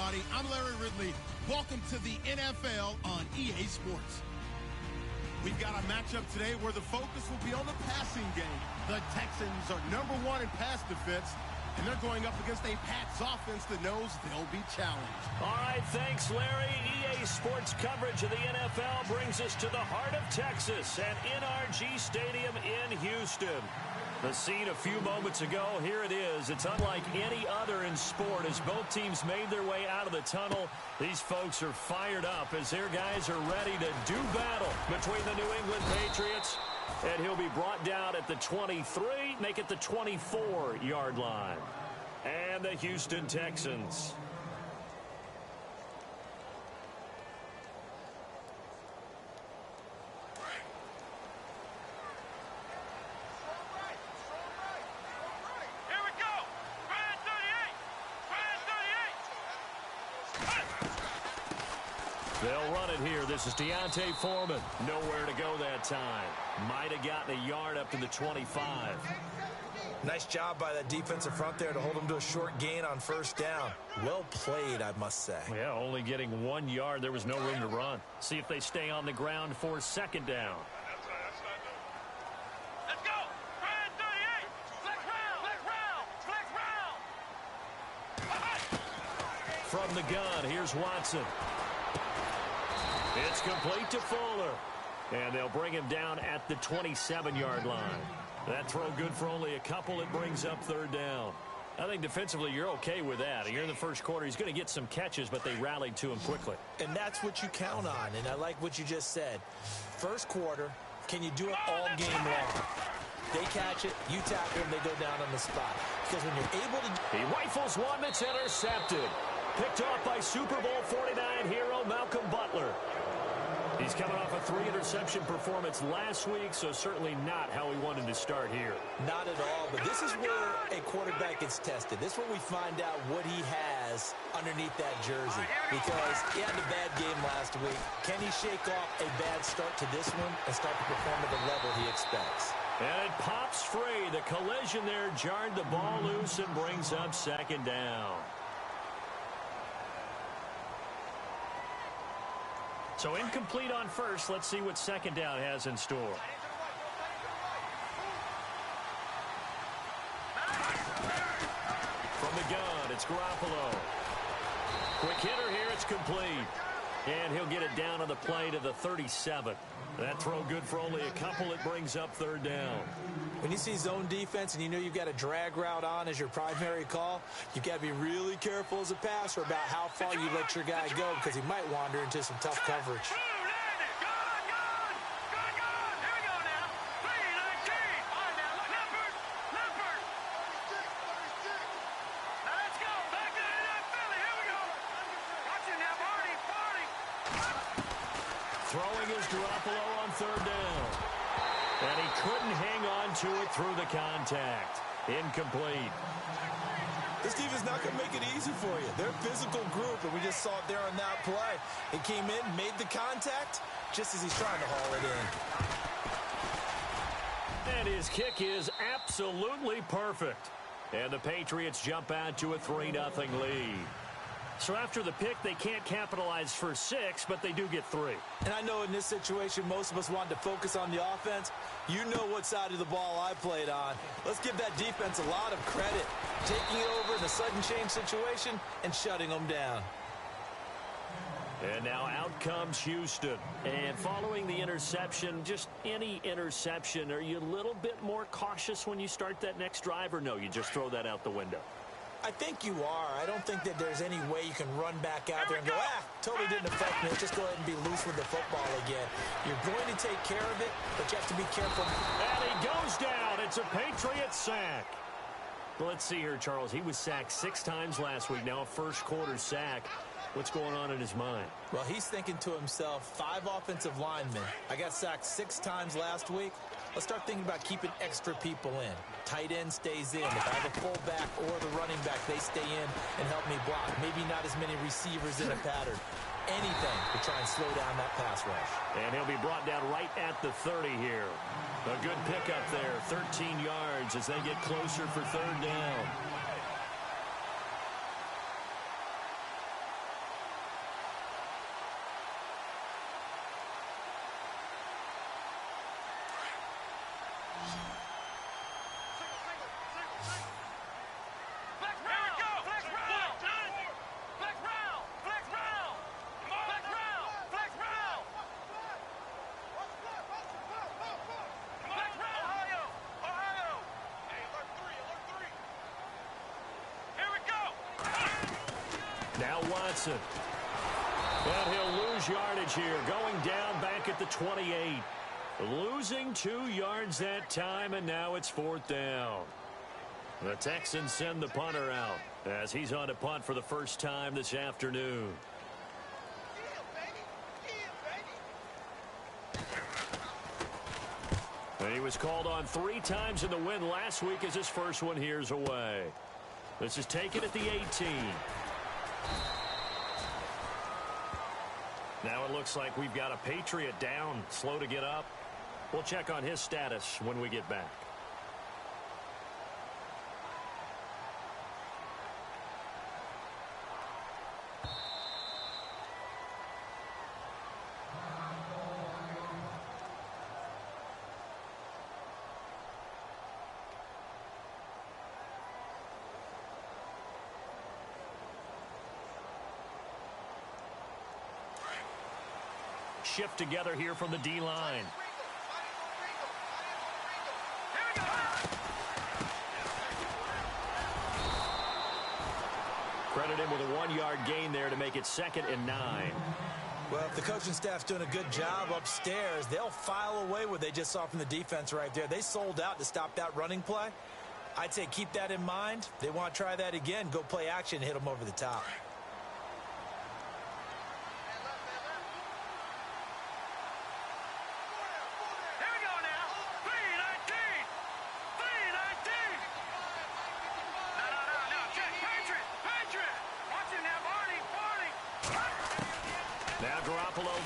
everybody. I'm Larry Ridley. Welcome to the NFL on EA Sports. We've got a matchup today where the focus will be on the passing game. The Texans are #1 in pass defense, and they're going up against a Pats offense that knows they'll be challenged. All right, thanks, Larry. EA Sports coverage of the NFL brings us to the heart of Texas at NRG Stadium in Houston. The scene a few moments ago, here it is. It's unlike any other in sport as both teams made their way out of the tunnel. These folks are fired up as their guys are ready to do battle between the New England Patriots. And he'll be brought down at the 23, make it the 24-yard line. And the Houston Texans. They'll run it here. This is Deontay Foreman. Nowhere to go that time. Might have gotten a yard up to the 25. Nice job by that defensive front there to hold them to a short gain on first down. Well played, I must say. Yeah, only getting 1 yard. There was no room to run. See if they stay on the ground for second down. Let's go! Brand 38! Flex round! From the gun, here's Watson. It's complete to Fuller. And they'll bring him down at the 27-yard line. That throw good for only a couple. It brings up third down. I think defensively you're okay with that. Here in the first quarter, he's going to get some catches, but they rallied to him quickly. And that's what you count on, and I like what you just said. First quarter, can you do it all game long? They catch it, you tackle them, they go down on the spot. Because when you're able to... He rifles one that's intercepted. Picked off by Super Bowl 49 hero Malcolm Butler. He's coming off a 3-interception performance last week, so certainly not how he wanted to start here. Not at all, but this is where a quarterback gets tested. This is where we find out what he has underneath that jersey. Because he had a bad game last week. Can he shake off a bad start to this one and start to perform at the level he expects? And it pops free. The collision there jarred the ball loose and brings up second down. So incomplete on first. Let's see what second down has in store. From the gun, it's Garoppolo. Quick hitter here, it's complete. And he'll get it down on the play to the 37. That throw good for only a couple. It brings up third down. When you see zone defense and you know you've got a drag route on as your primary call, you've got to be really careful as a passer about how far you let your guy go because he might wander into some tough coverage. Throwing is Garoppolo on third down. And he couldn't hang on to it through the contact. Incomplete. This defense not going to make it easy for you. They're a physical group, and we just saw it there on that play. He came in, made the contact, just as he's trying to haul it in. And his kick is absolutely perfect. And the Patriots jump out to a 3-0 lead. So after the pick, they can't capitalize for 6, but they do get 3. And I know in this situation, most of us want to focus on the offense. You know what side of the ball I played on. Let's give that defense a lot of credit. Taking it over in a sudden change situation and shutting them down. And now out comes Houston. And following the interception, just any interception, are you a little bit more cautious when you start that next drive, or no, you just throw that out the window? I think you are. I don't think that there's any way you can run back out there and go, totally didn't affect me. Let's just go ahead and be loose with the football again. You're going to take care of it, but you have to be careful. And he goes down. It's a Patriot sack. Let's see here, Charles. He was sacked 6 times last week. Now a first-quarter sack. What's going on in his mind? Well, he's thinking to himself, 5 offensive linemen. I got sacked 6 times last week. Let's start thinking about keeping extra people in. Tight end stays in. If I have a fullback or the running back, they stay in and help me block. Maybe not as many receivers in a pattern. Anything to try and slow down that pass rush. And he'll be brought down right at the 30 here. A good pickup there, 13 yards as they get closer for third down. Watson. And he'll lose yardage here, going down back at the 28. Losing 2 yards that time, and now it's 4th down. The Texans send the punter out as he's on to punt for the first time this afternoon. And he was called on 3 times in the win last week as his first one here's away. This is taken at the 18. Now it looks like we've got a Patriot down, slow to get up. We'll check on his status when we get back. Shift together here from the D-line. Credit him with a 1-yard gain there to make it 2nd and 9. Well, if the coaching staff's doing a good job upstairs, they'll file away what they just saw from the defense right there. They sold out to stop that running play. I'd say keep that in mind. They want to try that again. Go play action, hit them over the top.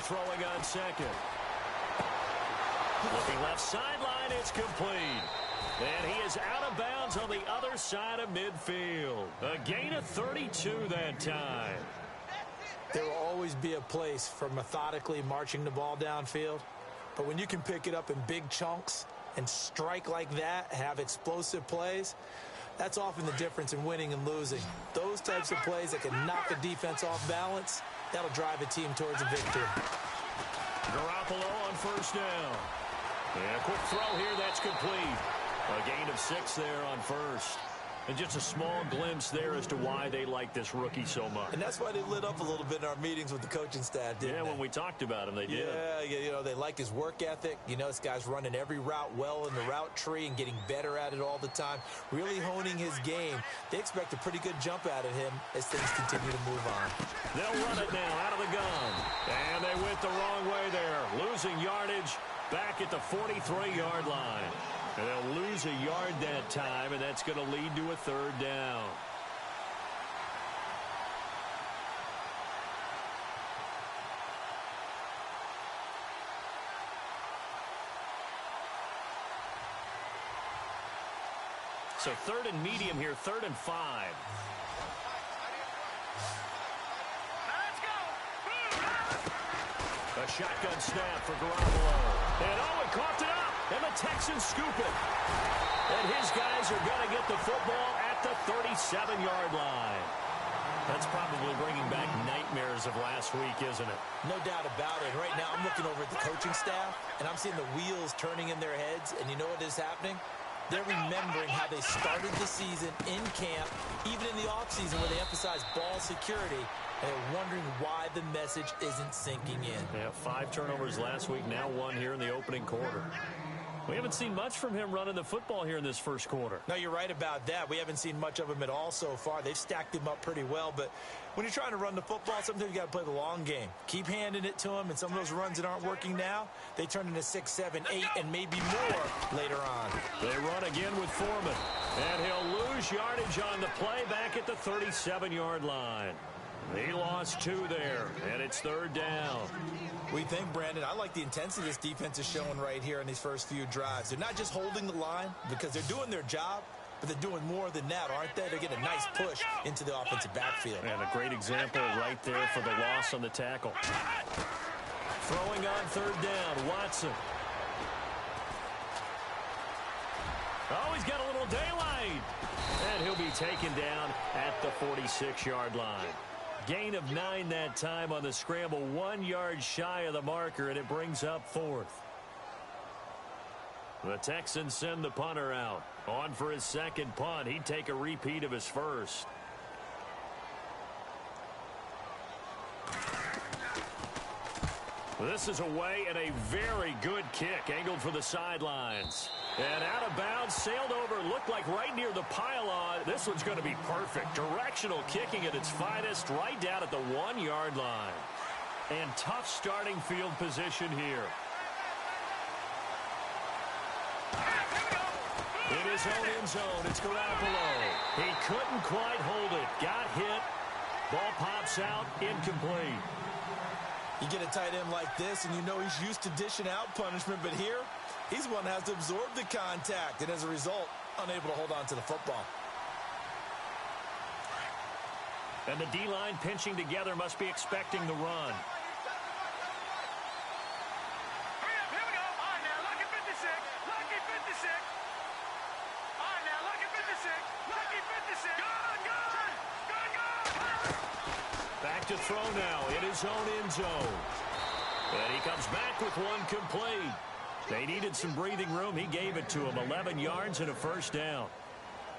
Throwing on 2nd. Looking left sideline, it's complete. And he is out of bounds on the other side of midfield. A gain of 32 that time. There will always be a place for methodically marching the ball downfield. But when you can pick it up in big chunks and strike like that, have explosive plays, that's often the difference in winning and losing. Those types of plays that can knock a defense off balance, that'll drive a team towards a victory. Garoppolo on 1st down. And a quick throw here, that's complete. A gain of 6 there on 1st. And just a small glimpse there as to why they like this rookie so much. And that's why they lit up a little bit in our meetings with the coaching staff, didn't they? Yeah, when we talked about him, they did. Yeah, you know, they like his work ethic. You know, this guy's running every route well in the route tree and getting better at it all the time, really honing his game. They expect a pretty good jump out of him as things continue to move on. They'll run it now out of the gun. And they went the wrong way there, losing yardage back at the 43-yard line. And they'll lose a yard that time, and that's going to lead to a 3rd down. So 3rd and medium here, 3rd and 5. A shotgun snap for Garoppolo. And he coughed it up. And the Texans scoop it. And his guys are going to get the football at the 37-yard line. That's probably bringing back nightmares of last week, isn't it? No doubt about it. Right now, I'm looking over at the coaching staff, and I'm seeing the wheels turning in their heads. And you know what is happening? They're remembering how they started the season in camp, even in the offseason where they emphasized ball security. And they're wondering why the message isn't sinking in. Yeah, 5 turnovers last week, now 1 here in the opening quarter. We haven't seen much from him running the football here in this first quarter. No, you're right about that. We haven't seen much of him at all so far. They've stacked him up pretty well. But when you're trying to run the football, sometimes you got to play the long game. Keep handing it to him, and some of those runs that aren't working now, they turn into 6, 7, 8, and maybe more later on. They run again with Foreman. And he'll lose yardage on the play back at the 37-yard line. He lost 2 there, and it's 3rd down. We think, Brandon, I like the intensity this defense is showing right here in these first few drives. They're not just holding the line because they're doing their job, but they're doing more than that, aren't they? They're getting a nice push into the offensive backfield. And a great example right there for the loss on the tackle. Throwing on 3rd down, Watson. Oh, he's got a little daylight. And he'll be taken down at the 46-yard line. Gain of 9 that time on the scramble, 1 yard shy of the marker, and it brings up 4th. The Texans send the punter out. On for his 2nd punt. He'd take a repeat of his first. This is away and a very good kick angled for the sidelines. And out of bounds, sailed over, looked like right near the pylon. This one's going to be perfect. Directional kicking at its finest, right down at the 1-yard line. And tough starting field position here. In his own end zone, it's Garoppolo. He couldn't quite hold it. Got hit. Ball pops out, incomplete. You get a tight end like this, and you know he's used to dishing out punishment, but here, he's the one that has to absorb the contact, and as a result, unable to hold on to the football. And the D-line pinching together must be expecting the run. Here we go. All right, now, lucky 56. Lucky 56. All right, now, lucky 56. Lucky 56. Gone, gone. Gone, gone. Back to throw now in his own end zone. And he comes back with one complete. They needed some breathing room. He gave it to him. 11 yards and a first down.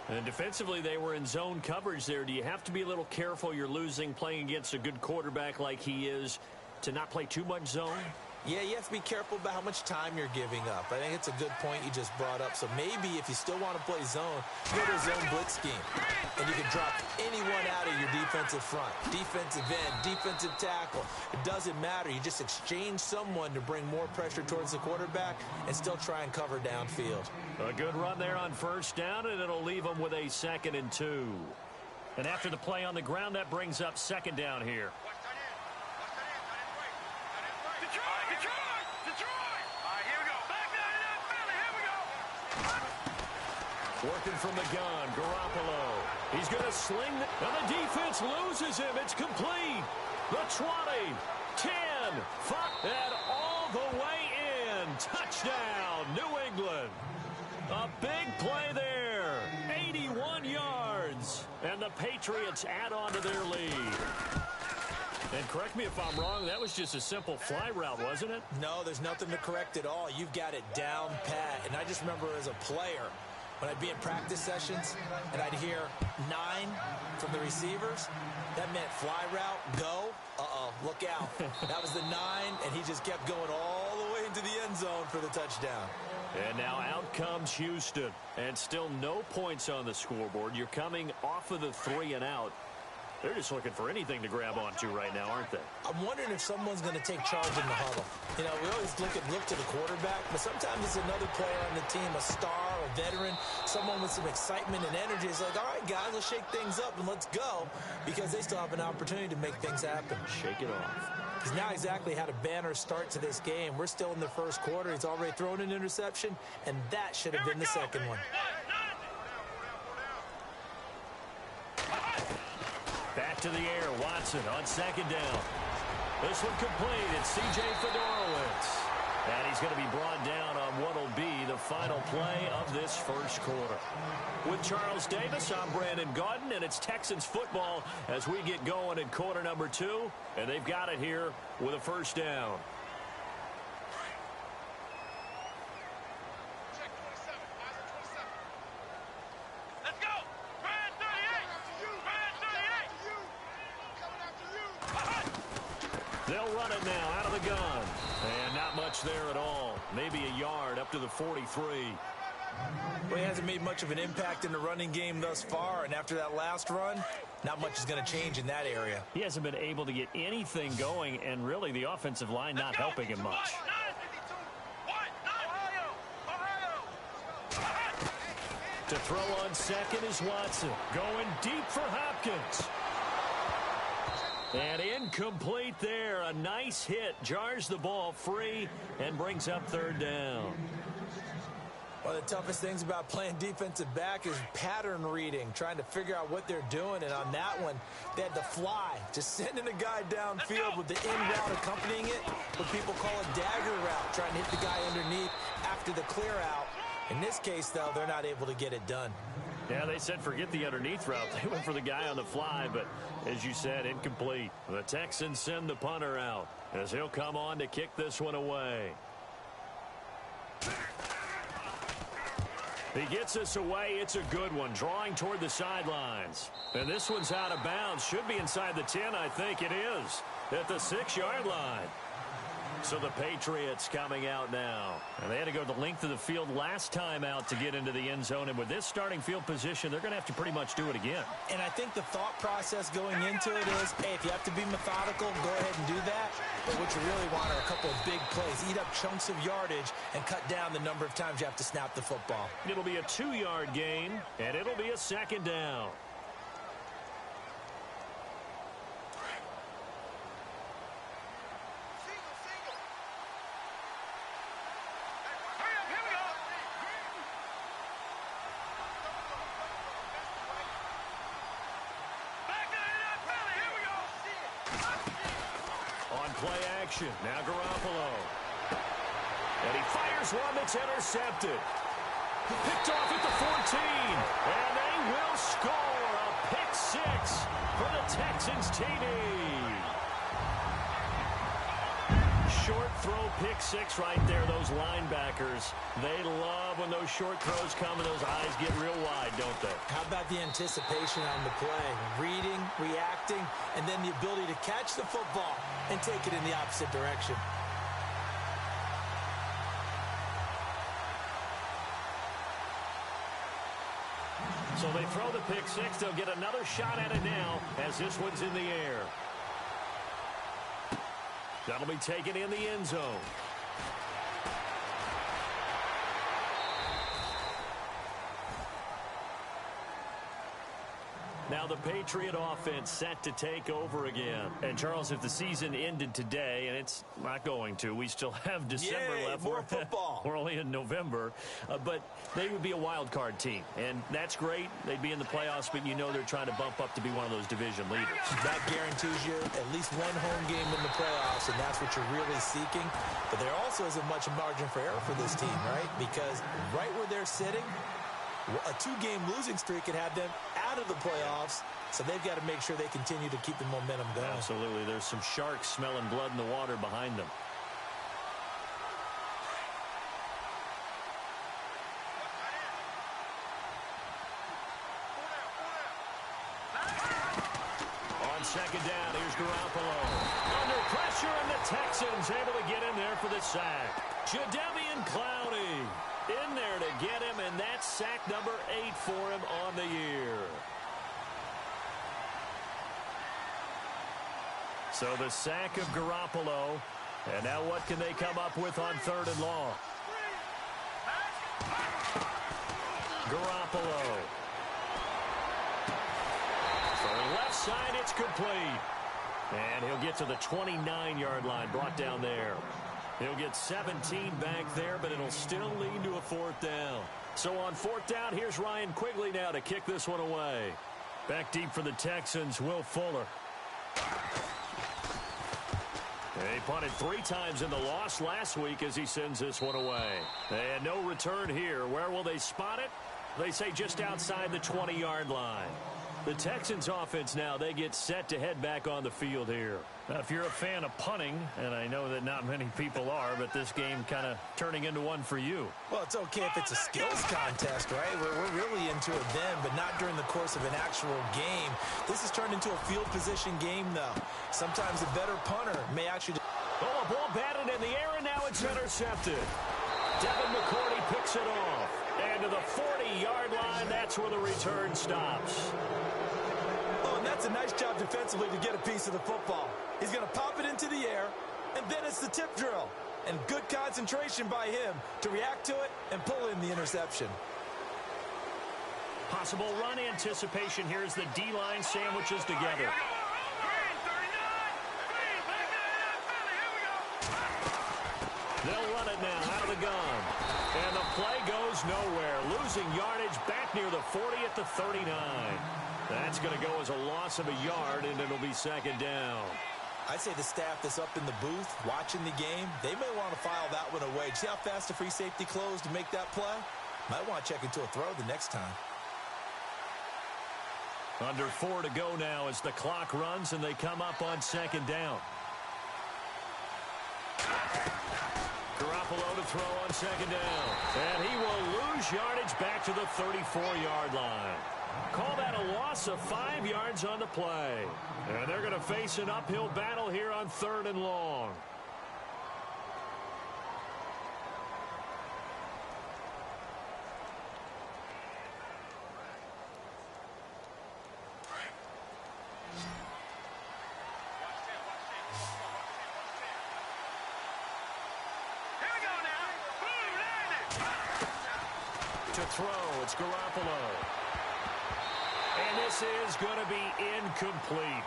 And defensively, they were in zone coverage there. Do you have to be a little careful? You're losing playing against a good quarterback like he is to not play too much zone? Yeah, you have to be careful about how much time you're giving up. I think it's a good point you just brought up. So maybe if you still want to play zone, go to a zone blitz scheme. And you can drop anyone out of your defensive front. Defensive end, defensive tackle. It doesn't matter. You just exchange someone to bring more pressure towards the quarterback and still try and cover downfield. A good run there on first down, and it'll leave them with a 2nd and 2. And after the play on the ground, that brings up 2nd down here. Working from the gun, Garoppolo. He's going to sling, and the defense loses him. It's complete. The 20, 10, 5, and all the way in. Touchdown, New England. A big play there. 81 yards. And the Patriots add on to their lead. And correct me if I'm wrong, that was just a simple fly route, wasn't it? No, there's nothing to correct at all. You've got it down pat. And I just remember as a player, when I'd be in practice sessions and I'd hear 9 from the receivers, that meant fly route, go, look out. That was the 9, and he just kept going all the way into the end zone for the touchdown. And now out comes Houston, and still no points on the scoreboard. You're coming off of the 3 and out. They're just looking for anything to grab onto right now, aren't they? I'm wondering if someone's going to take charge in the huddle. You know, we always look to the quarterback, but sometimes it's another player on the team, a star, a veteran, someone with some excitement and energy. It's like, all right, guys, let's shake things up and let's go, because they still have an opportunity to make things happen. Shake it off. He's now exactly had a banner start to this game. We're still in the first quarter. He's already thrown an interception, and that should have been the second one. Back to the air, Watson on 2nd down. This one complete. It's C.J. Fedorowicz. And he's going to be brought down on what will be the final play of this first quarter. With Charles Davis, I'm Brandon Gaudin, and it's Texans football as we get going in quarter number 2. And they've got it here with a first down. They'll run it now out of the gun. And not much there at all. Maybe a yard up to the 43. Well, he hasn't made much of an impact in the running game thus far. And after that last run, not much is going to change in that area. He hasn't been able to get anything going, and really the offensive line not helping him much. To throw on 2nd is Watson. Going deep for Hopkins. And incomplete there. A nice hit. Jars the ball free and brings up 3rd down. One of the toughest things about playing defensive back is pattern reading, trying to figure out what they're doing. And on that one, they had to fly, just sending a guy downfield with the in route accompanying it, what people call a dagger route, trying to hit the guy underneath after the clear out. In this case, though, they're not able to get it done. Yeah, they said forget the underneath route. They went for the guy on the fly, but as you said, incomplete. The Texans send the punter out as he'll come on to kick this one away. He gets us away. It's a good one, drawing toward the sidelines. And this one's out of bounds. Should be inside the 10, I think it is, at the 6-yard line. So the Patriots coming out now. And they had to go the length of the field last time out to get into the end zone. And with this starting field position, they're going to have to pretty much do it again. And I think the thought process going into it is, hey, if you have to be methodical, go ahead and do that. But what you really want are a couple of big plays. Eat up chunks of yardage and cut down the number of times you have to snap the football. It'll be a 2-yard gain, and it'll be a second down. Play action. Now Garoppolo. And he fires one that's intercepted. Picked off at the 14. And they will score a pick six for the Texans TD. Short throw pick six right there. Those linebackers, they love when those short throws come and those eyes get real wide, don't they? How about the anticipation on the play? Reading, reacting, and then the ability to catch the football and take it in the opposite direction. So they throw the pick six. They'll get another shot at it now as this one's in the air. That'll be taken in the end zone. Now the Patriot offense set to take over again. And, Charles, if the season ended today, and it's not going to, we still have December left. More football. We're only in November. But they would be a wild card team. And that's great. They'd be in the playoffs, but you know they're trying to bump up to be one of those division leaders. That guarantees you at least one home game in the playoffs, and that's what you're really seeking. But there also isn't much margin for error for this team, right? Because right where they're sitting, a 2-game losing streak could have them out of the playoffs, so they've got to make sure they continue to keep the momentum going. Absolutely. There's some sharks smelling blood in the water behind them. On second down, here's Garoppolo. Under pressure, and the Texans able to get in there for the sack. Jadeveon Clowney in there to get him, and that's sack number 8 for him on the year. So the sack of Garoppolo, and now what can they come up with on 3rd and long? Garoppolo. For left side, it's complete. And he'll get to the 29-yard line, brought down there. He'll get 17 back there, but it'll still lead to a 4th down. So on 4th down, here's Ryan Quigley now to kick this one away. Back deep for the Texans, Will Fuller. He punted 3 times in the loss last week as he sends this one away. And no return here. Where will they spot it? They say just outside the 20-yard line. The Texans offense now, they get set to head back on the field here. Now, if you're a fan of punting, and I know that not many people are, but this game kind of turning into one for you. Well, it's okay if it's a skills contest, right? We're really into it then, but not during the course of an actual game. This has turned into a field position game, though. Sometimes a better punter may actually... Oh, a ball batted in the air, and now it's intercepted. Devin McCourty picks it off. And to the 40-yard line, that's where the return stops. Oh, and that's a nice job defensively to get a piece of the football. He's going to pop it into the air, and then it's the tip drill. And good concentration by him to react to it and pull in the interception. Possible run anticipation here as the D-line sandwiches together. They'll run it now out of the gun. And the play goes nowhere. Losing yardage back near the 40 at the 39. That's going to go as a loss of a yard, and it'll be 2nd down. I'd say the staff that's up in the booth watching the game, they may want to file that one away. See how fast the free safety closed to make that play? Might want to check into a throw the next time. Under 4 to go now as the clock runs, and they come up on 2nd down. Garoppolo to throw on 2nd down. And he will lose yardage back to the 34-yard line. Call that a loss of 5 yards on the play. And they're going to face an uphill battle here on 3rd and long. To throw, it's Garoppolo. And this is going to be incomplete.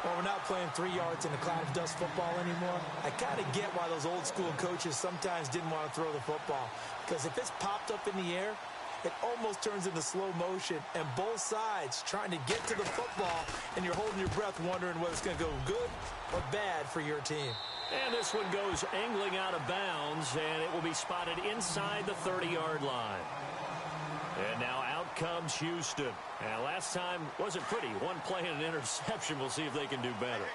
Well, we're not playing 3 yards in a cloud of dust football anymore. I kind of get why those old school coaches sometimes didn't want to throw the football. Because if it's popped up in the air, it almost turns into slow motion. And both sides trying to get to the football, and you're holding your breath wondering whether it's going to go good or bad for your team. And this one goes angling out of bounds, and it will be spotted inside the 30-yard line. And now out comes Houston. And last time wasn't pretty. One play and an interception. We'll see if they can do better.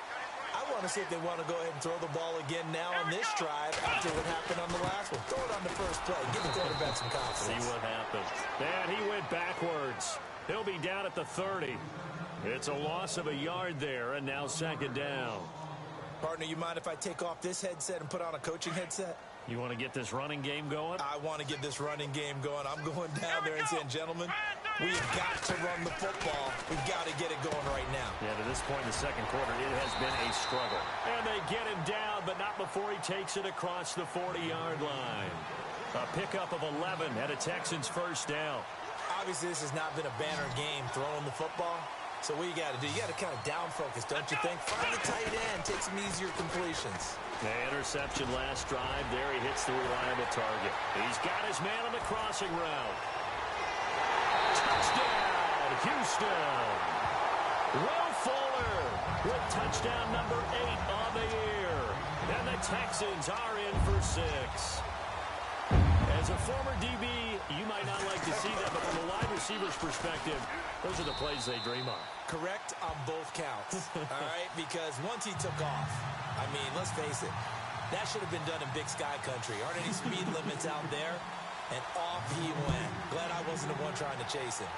I want to see if they want to go ahead and throw the ball again now on this drive after what happened on the last one. Throw it on the first play. Give the quarterback some confidence. See what happens. And he went backwards. He'll be down at the 30. It's a loss of a yard there, and now second down. Partner, you mind if I take off this headset and put on a coaching headset? You want to get this running game going? I want to get this running game going. I'm going down there and saying, gentlemen, we have got to run the football. We've got to get it going right now. Yeah, to this point in the second quarter, it has been a struggle. And they get him down, but not before he takes it across the 40-yard line. A pickup of 11 at a Texans first down. Obviously, this has not been a banner game throwing the football. So what you got to do, you got to kind of down focus, don't you think? Find the tight end, take some easier completions. The interception last drive. There he hits the reliable target. He's got his man on the crossing route. Touchdown, Houston. Will Fuller with touchdown number 8 on the year. And the Texans are in for 6. As a former DB, you might not like to see that, but from a wide receiver's perspective, those are the plays they dream of. Correct on both counts, all right? Because once he took off, I mean, let's face it, that should have been done in Big Sky Country. Aren't any speed limits out there? And off he went. Glad I wasn't the one trying to chase him.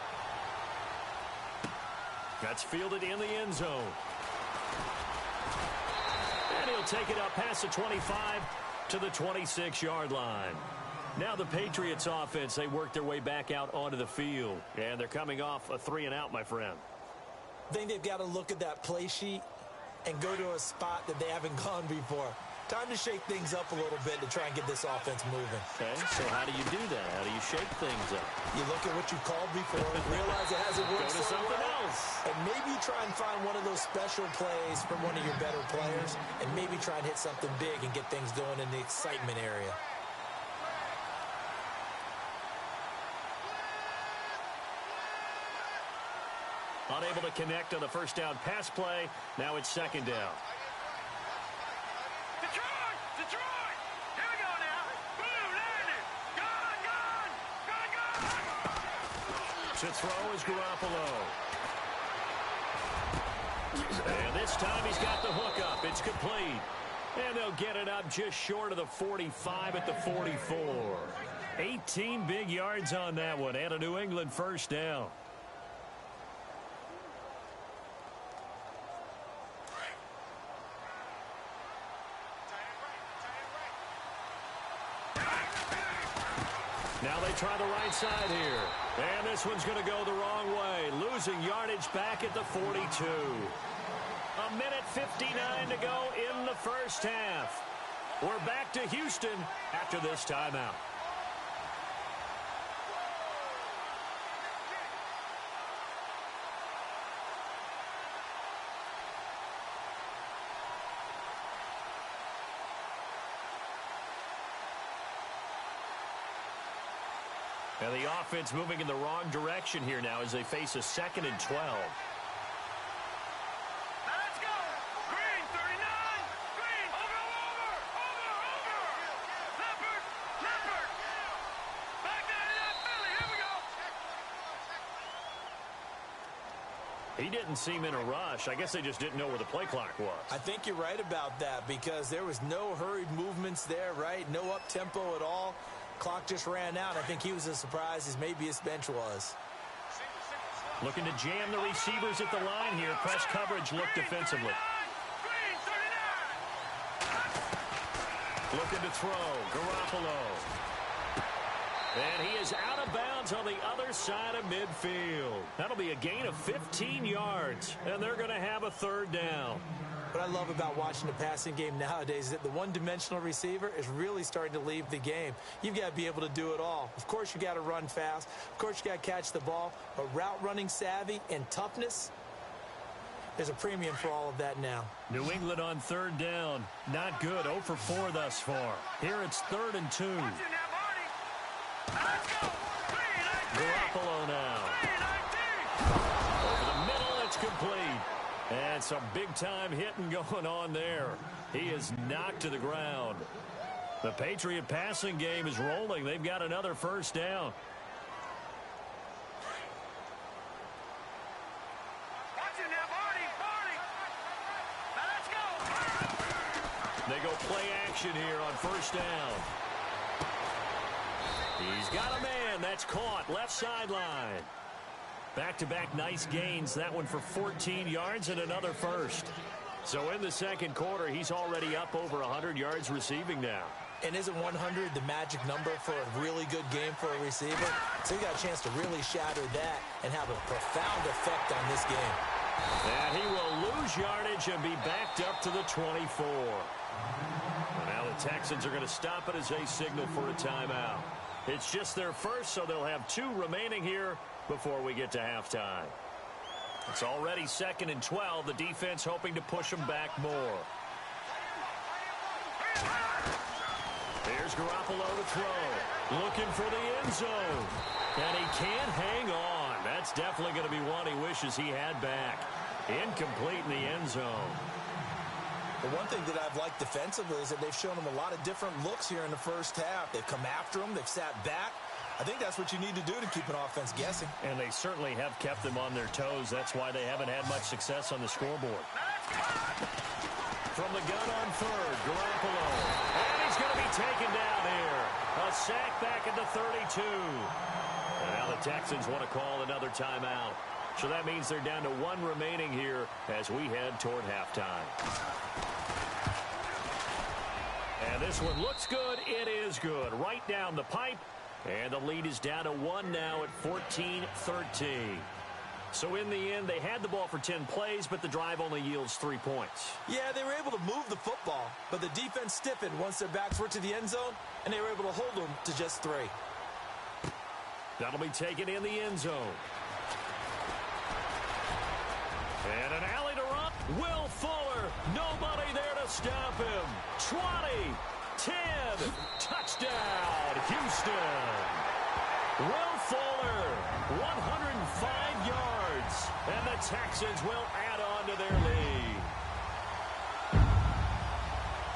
That's fielded in the end zone. And he'll take it up past the 25 to the 26-yard line. Now the Patriots offense, they work their way back out onto the field. And they're coming off a 3-and-out, my friend. I think they've got to look at that play sheet and go to a spot that they haven't gone before. Time to shake things up a little bit to try and get this offense moving. Okay, so how do you do that? How do you shake things up? You look at what you called before, realize it hasn't worked Go to so something well, else. and maybe try and find one of those special plays from one of your better players, and maybe try and hit something big and get things going in the excitement area. Unable to connect on the first down pass play. Now it's second down. Detroit! Detroit! Here we go now. Boom, landed. Gone! To throw is Garoppolo. And this time he's got the hook up. It's complete. And they'll get it up just short of the 45 at the 44. 18 big yards on that one. And a New England first down. Now they try the right side here. And this one's going to go the wrong way. Losing yardage back at the 42. A minute 59 to go in the first half. We're back to Houston after this timeout. And the offense moving in the wrong direction here now as they face a 2nd and 12. Now let's go. Green, 39. Green, over. Leopard. Back down to that Philly. Here we go. He didn't seem in a rush. I guess they just didn't know where the play clock was. I think you're right about that because there was no hurried movements there, right? No up-tempo at all. Clock just ran out. I think he was as surprised as maybe his bench was. Looking to jam the receivers at the line here. Press coverage look defensively. Green, 39. Looking to throw. Garoppolo. And he is out of bounds on the other side of midfield. That'll be a gain of 15 yards. And they're going to have a third down. What I love about watching the passing game nowadays is that the one-dimensional receiver is really starting to leave the game. You've got to be able to do it all. Of course, you got to run fast. Of course, you got to catch the ball. But route running savvy and toughness, there's a premium for all of that now. New England on third down. Not good. 0 for 4 thus far. Here it's 3rd and 2. Garoppolo now. Over the middle, it's complete. And some big-time hitting going on there. He is knocked to the ground. The Patriot passing game is rolling. They've got another first down. They go play action here on first down. He's got a man. That's caught. Left sideline. Back-to-back nice gains. That one for 14 yards and another first. So in the second quarter, he's already up over 100 yards receiving now. And isn't 100 the magic number for a really good game for a receiver? So you got a chance to really shatter that and have a profound effect on this game. And he will lose yardage and be backed up to the 24. And now the Texans are going to stop it as they signal for a timeout. It's just their first, so they'll have 2 remaining here before we get to halftime. It's already 2nd and 12. The defense hoping to push them back more. Here's Garoppolo to throw. Looking for the end zone. And he can't hang on. That's definitely going to be one he wishes he had back. Incomplete in the end zone. The one thing that I've liked defensively is that they've shown him a lot of different looks here in the first half. They've come after him. They've sat back. I think that's what you need to do to keep an offense guessing. And they certainly have kept them on their toes. That's why they haven't had much success on the scoreboard. From the gun on 3rd, Garoppolo. And he's going to be taken down here. A sack back at the 32. And now the Texans want to call another timeout. So that means they're down to 1 remaining here as we head toward halftime. And this one looks good. It is good. Right down the pipe. And the lead is down to 1 now at 14-13. So in the end, they had the ball for 10 plays, but the drive only yields 3 points. Yeah, they were able to move the football, but the defense stiffened once their backs were to the end zone, and they were able to hold them to just 3. That'll be taken in the end zone. And an alley to run. Will Fuller. Nobody there to stop him. 20. 10. Touchdown, Houston. Will Fuller, 105 yards. And the Texans will add on to their lead.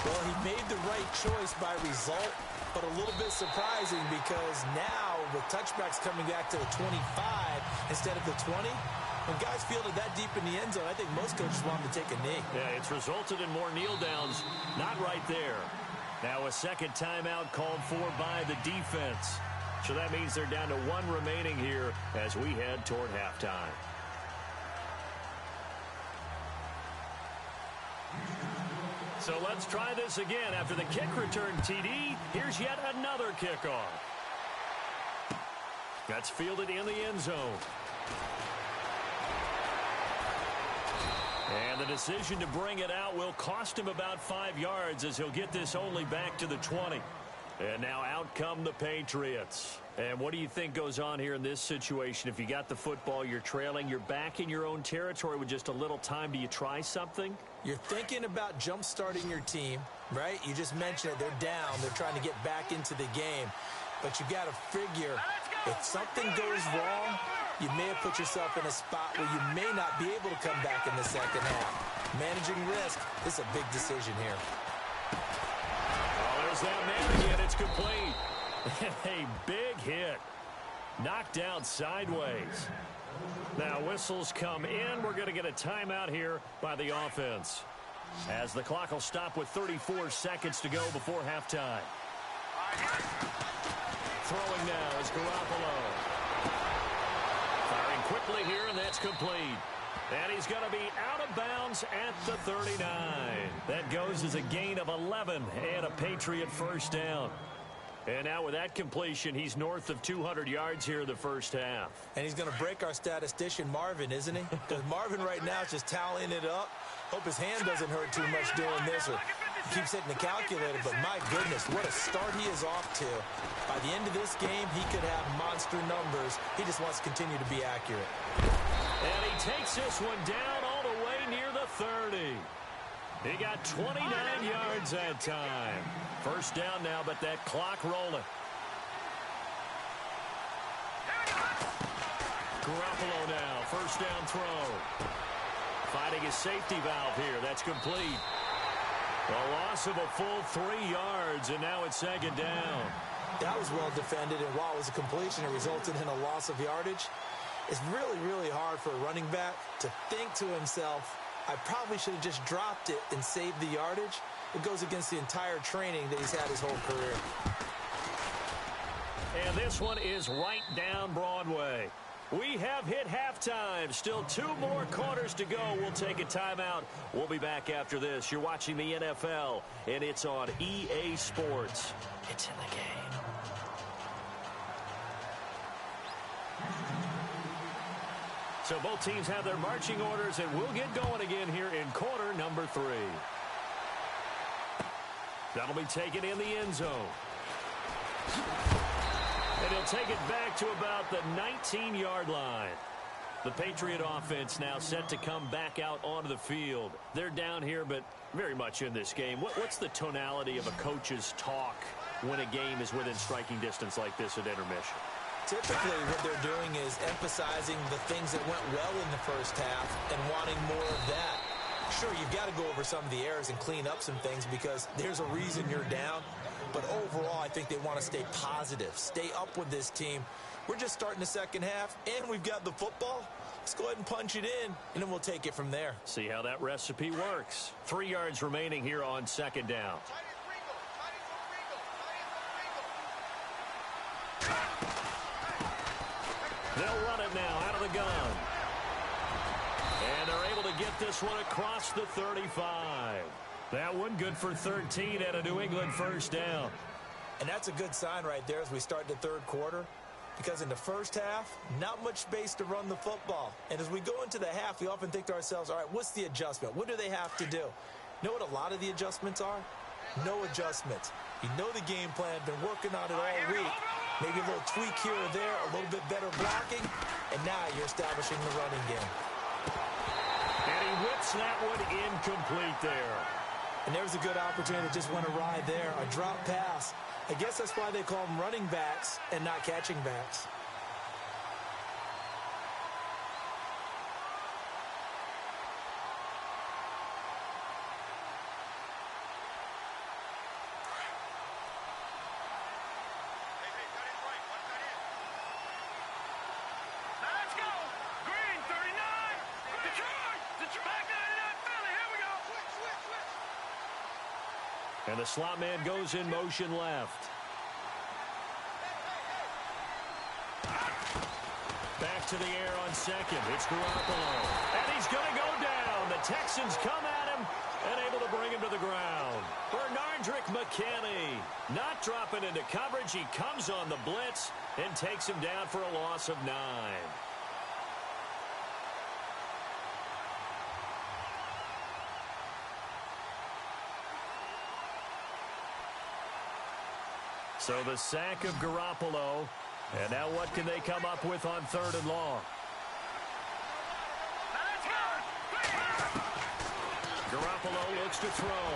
Well, he made the right choice by result, but a little bit surprising because now with touchbacks coming back to the 25 instead of the 20, when guys fielded that deep in the end zone, I think most coaches want them to take a knee. Yeah, it's resulted in more kneel downs. Not right there. Now a second timeout called for by the defense. So that means they're down to 1 remaining here as we head toward halftime. So let's try this again. After the kick return TD, here's yet another kickoff. That's fielded in the end zone. And the decision to bring it out will cost him about 5 yards as he'll get this only back to the 20. And now out come the Patriots. And what do you think goes on here in this situation? If you got the football, you're trailing, you're back in your own territory with just a little time. Do you try something? You're thinking about jump-starting your team, right? You just mentioned it. They're down. They're trying to get back into the game. But you got to figure if something goes wrong, you may have put yourself in a spot where you may not be able to come back in the second half. Managing risk is a big decision here. Oh, there's that man again. It's complete. A big hit. Knocked down sideways. Now whistles come in. We're going to get a timeout here by the offense. As the clock will stop with 34 seconds to go before halftime. Throwing now is Garoppolo. Firing quickly here, and that's complete. And he's going to be out of bounds at the 39. That goes as a gain of 11 and a Patriot first down. And now with that completion, he's north of 200 yards here in the first half. And he's going to break our statistician, Marvin, isn't he? Because Marvin right now is just tallying it up. Hope his hand doesn't hurt too much doing this, or he keeps hitting the calculator. But my goodness, what a start he is off to. By the end of this game, he could have monster numbers. He just wants to continue to be accurate. And he takes this one down all the way near the 30. He got 29 yards that time. First down now, but that clock rolling. Garoppolo now, first down throw. Finding his safety valve here. That's complete. A loss of a full 3 yards, and now it's second down. That was well defended, and while it was a completion, it resulted in a loss of yardage. It's really, really hard for a running back to think to himself, I probably should have just dropped it and saved the yardage. It goes against the entire training that he's had his whole career. And this one is right down Broadway. We have hit halftime. Still 2 more quarters to go. We'll take a timeout. We'll be back after this. You're watching the NFL, and it's on EA Sports. It's in the game. So both teams have their marching orders, and we'll get going again here in quarter number 3. That'll be taken in the end zone. And he'll take it back to about the 19-yard line. The Patriot offense now set to come back out onto the field. They're down here, but very much in this game. What's the tonality of a coach's talk when a game is within striking distance like this at intermission? Typically, what they're doing is emphasizing the things that went well in the first half and wanting more of that. Sure, you've got to go over some of the errors and clean up some things because there's a reason you're down. But overall, I think they want to stay positive, stay up with this team. We're just starting the second half, and we've got the football. Let's go ahead and punch it in, and then we'll take it from there. See how that recipe works. 3 yards remaining here on second down. They'll run it now out of the gun. And they're able to get this one across the 35. That one good for 13 at a New England first down. And that's a good sign right there as we start the third quarter. Because in the first half, not much space to run the football. And as we go into the half, we often think to ourselves, all right, what's the adjustment? What do they have to do? You know what a lot of the adjustments are? No adjustments. You know the game plan, been working on it all week. Maybe a little tweak here or there, a little bit better blocking, and now you're establishing the running game. And he whips that one incomplete there. And there's a good opportunity to just went awry there, a drop pass. I guess that's why they call them running backs and not catching backs. And the slot man goes in motion left. Back to the air on second. It's Garoppolo. And he's going to go down. The Texans come at him and able to bring him to the ground. Bernardrick McKinney not dropping into coverage. He comes on the blitz and takes him down for a loss of 9. So the sack of Garoppolo. And now what can they come up with on 3rd and long? Garoppolo looks to throw.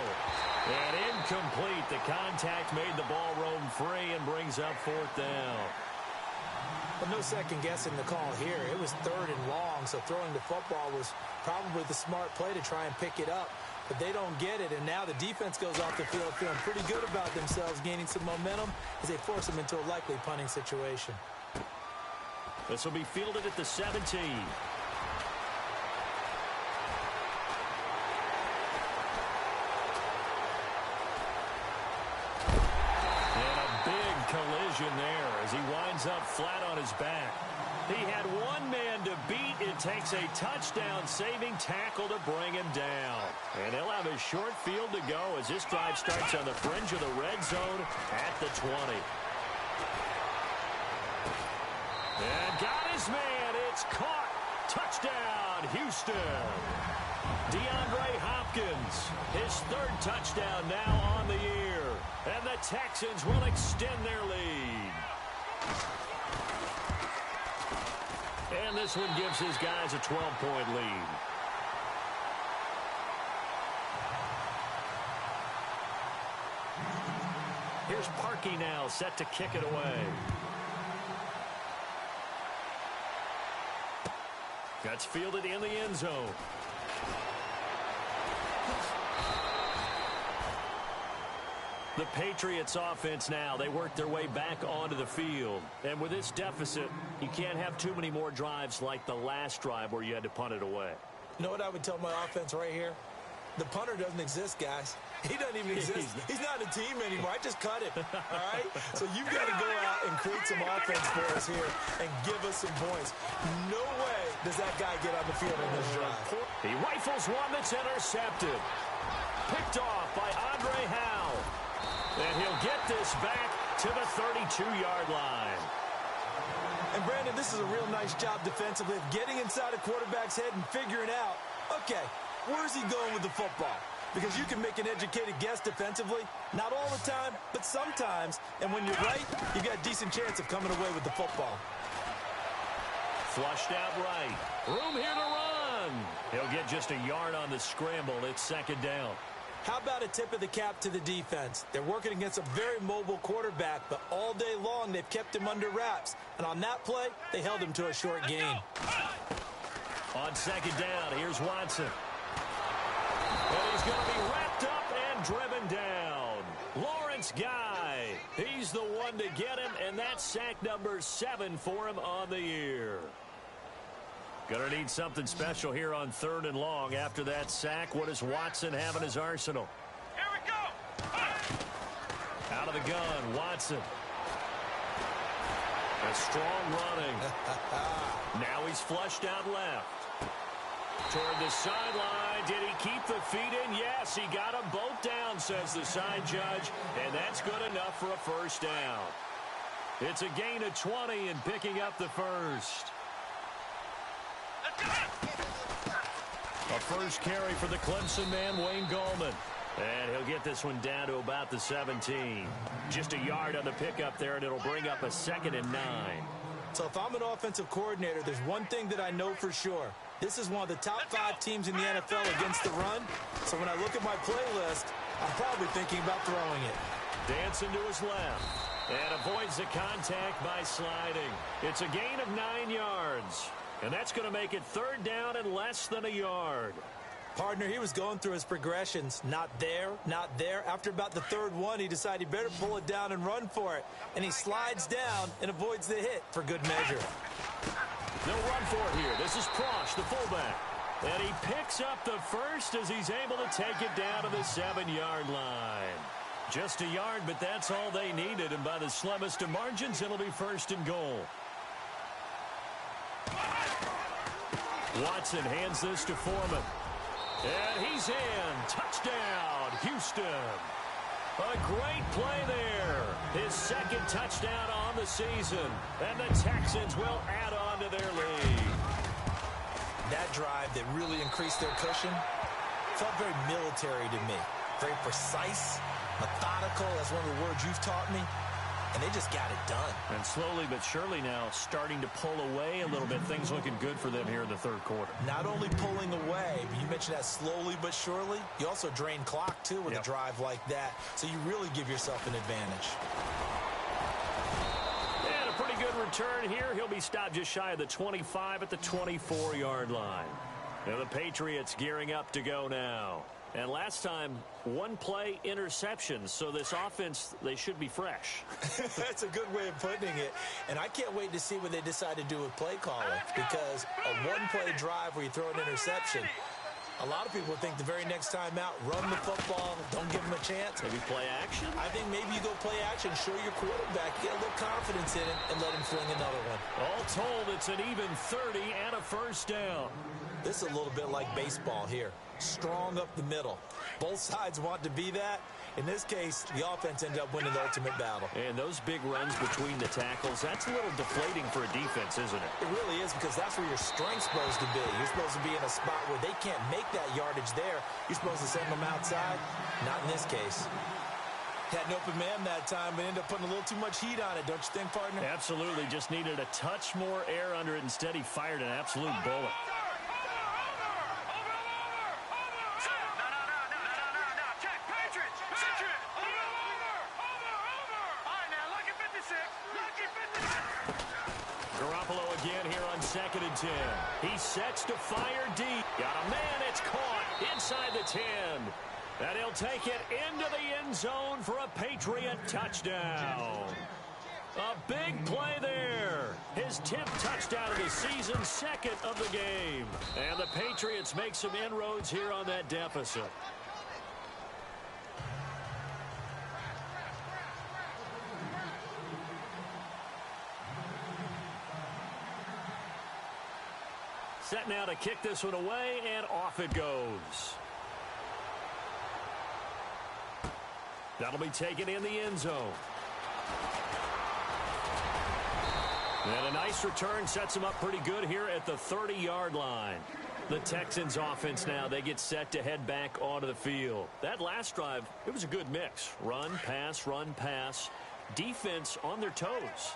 And incomplete. The contact made the ball roam free and brings up 4th down. Well, no second guessing the call here. It was 3rd and long, so throwing the football was probably the smart play to try and pick it up. But they don't get it, and now the defense goes off the field feeling pretty good about themselves, gaining some momentum as they force them into a likely punting situation. This will be fielded at the 17. And a big collision there as he winds up flat on his back. He had one man to beat. It takes a touchdown-saving tackle to bring him down. And he'll have a short field to go as this drive starts on the fringe of the red zone at the 20. And got his man. It's caught. Touchdown, Houston. DeAndre Hopkins, his third touchdown now on the year. And the Texans will extend their lead. And this one gives his guys a 12-point lead. Here's Parkey now, set to kick it away. That's fielded in the end zone. The Patriots offense now, they work their way back onto the field. And with this deficit, you can't have too many more drives like the last drive where you had to punt it away. You know what I would tell my offense right here? The punter doesn't exist, guys. He doesn't even exist. He's not a team anymore. I just cut him, all right? So you've got to go out and create some offense for us here and give us some points. No way does that guy get on the field in this drive. He rifles one that's intercepted. Picked off by Andre Howe. And he'll get this back to the 32-yard line. And, Brandon, this is a real nice job defensively of getting inside a quarterback's head and figuring out, okay, where's he going with the football? Because you can make an educated guess defensively. Not all the time, but sometimes. And when you're right, you've got a decent chance of coming away with the football. Flushed out right. Room here to run. He'll get just a yard on the scramble. It's second down. How about a tip of the cap to the defense? They're working against a very mobile quarterback, but all day long they've kept him under wraps. And on that play, they held him to a short gain. On second down, here's Watson. And he's going to be wrapped up and driven down. Lawrence Guy. He's the one to get him, and that's sack number 7 for him on the year. Going to need something special here on 3rd and long. After that sack, what does Watson have in his arsenal? Here we go. Out of the gun, Watson. A strong running. Now he's flushed out left. Toward the sideline. Did he keep the feet in? Yes, he got them both down, says the side judge. And that's good enough for a first down. It's a gain of 20 and picking up the first. A first carry for the Clemson man, Wayne Gallman. And he'll get this one down to about the 17. Just a yard on the pickup there, and it'll bring up a 2nd and 9. So if I'm an offensive coordinator, there's one thing that I know for sure. This is one of the top 5 teams in the NFL against the run. So when I look at my playlist, I'm probably thinking about throwing it. Dancing to his left. And avoids the contact by sliding. It's a gain of 9 yards. And that's going to make it 3rd down and less than a yard. Partner, he was going through his progressions. Not there, not there. After about the 3rd one, he decided he better pull it down and run for it. And he slides down and avoids the hit for good measure. They'll run for it here. This is Prosh, the fullback. And he picks up the first as he's able to take it down to the 7-yard line. Just a yard, but that's all they needed. And by the slimmest of margins, it'll be 1st and goal. Watson hands this to Foreman. And he's in. Touchdown, Houston. A great play there. His 2nd touchdown on the season. And the Texans will add on to their lead. That drive that really increased their cushion felt very military to me. Very precise, methodical. That's one of the words you've taught me. And they just got it done. And slowly but surely now starting to pull away a little bit. Things looking good for them here in the 3rd quarter. Not only pulling away, but you mentioned that slowly but surely. You also drain clock, too, with a drive like that. So you really give yourself an advantage. And a pretty good return here. He'll be stopped just shy of the 25 at the 24-yard line. Now the Patriots gearing up to go now. And last time, 1 play interception. So this offense, they should be fresh. That's a good way of putting it. And I can't wait to see what they decide to do with play calling. Because a 1-play drive where you throw an interception, a lot of people think the very next time out, run the football, don't give them a chance. Maybe play action? I think thing, maybe you go play action, show your quarterback, get a little confidence in him, and let him fling another one. All told, it's an even 30 and a first down. This is a little bit like baseball here. Strong up the middle. Both sides want to be that. In this case, the offense ended up winning the ultimate battle. And those big runs between the tackles, that's a little deflating for a defense, isn't it? It really is, because that's where your strength's supposed to be. You're supposed to be in a spot where they can't make that yardage there. You're supposed to send them outside. Not in this case. Had an open man that time, but ended up putting a little too much heat on it, don't you think, partner? Absolutely. Just needed a touch more air under it. Instead, he fired an absolute bullet. Again here on 2nd and 10. He sets to fire deep. Got a man. It's caught inside the 10. And he'll take it into the end zone for a Patriot touchdown. A big play there. His 10th touchdown of the season, 2nd of the game. And the Patriots make some inroads here on that deficit. Set now to kick this one away, and off it goes. That'll be taken in the end zone. And a nice return sets him up pretty good here at the 30-yard line. The Texans offense now, they get set to head back onto the field. That last drive, it was a good mix. Run, pass, defense on their toes.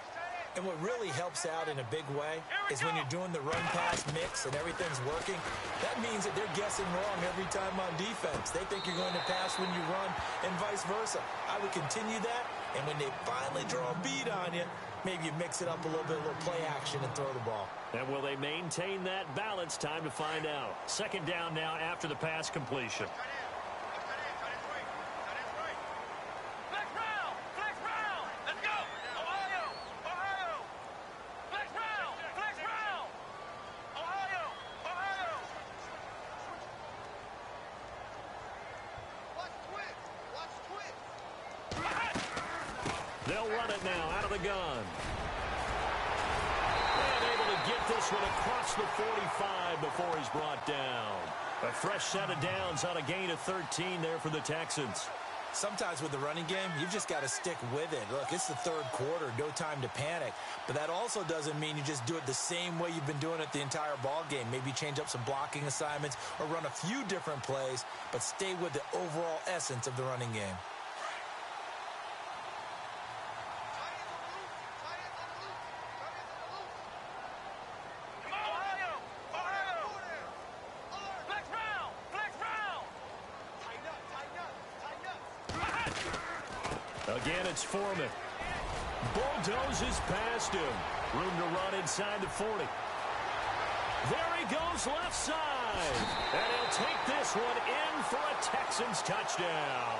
And what really helps out in a big way is when you're doing the run-pass mix and everything's working, that means that they're guessing wrong every time on defense. They think you're going to pass when you run and vice versa. I would continue that, and when they finally draw a bead on you, maybe you mix it up a little bit, a little play action and throw the ball. And will they maintain that balance? Time to find out. 2nd down now after the pass completion. They'll run it now out of the gun. And able to get this one across the 45 before he's brought down. A fresh set of downs on a gain of 13 there for the Texans. Sometimes with the running game, you've just got to stick with it. Look, it's the 3rd quarter, no time to panic. But that also doesn't mean you just do it the same way you've been doing it the entire ball game. Maybe change up some blocking assignments or run a few different plays, but stay with the overall essence of the running game. Again, it's Foreman. Bulldozes past him. Room to run inside the 40. There he goes left side. And he'll take this one in for a Texans touchdown.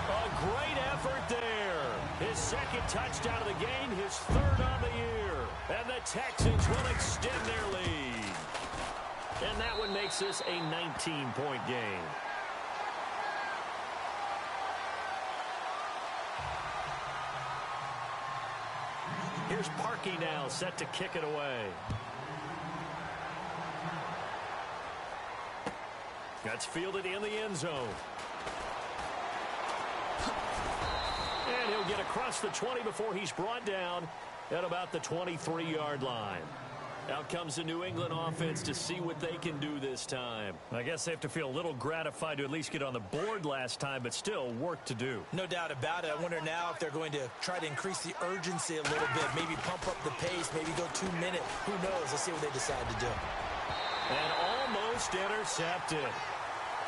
A great effort there. His 2nd touchdown of the game, his 3rd on the year. And the Texans will extend their lead. And that one makes this a 19-point game. Here's Parkey now, set to kick it away. That's fielded in the end zone. And he'll get across the 20 before he's brought down at about the 23-yard line. Out comes the New England offense to see what they can do this time. I guess they have to feel a little gratified to at least get on the board last time, but still work to do. No doubt about it. I wonder now if they're going to try to increase the urgency a little bit, maybe pump up the pace, maybe go 2-minute. Who knows? Let's see what they decide to do. And almost intercepted.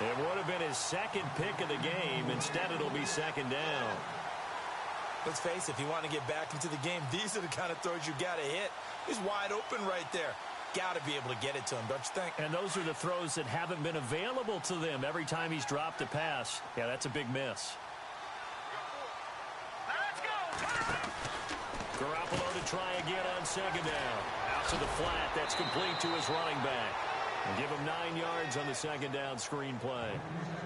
It would have been his 2nd pick of the game. Instead, it'll be 2nd down. Let's face it, if you want to get back into the game, these are the kind of throws you got to hit. He's wide open right there. Got to be able to get it to him, don't you think? And those are the throws that haven't been available to them every time he's dropped a pass. Yeah, that's a big miss. Let's go. Garoppolo to try again on 2nd down. Out to the flat. That's complete to his running back. And give him 9 yards on the second down screen play.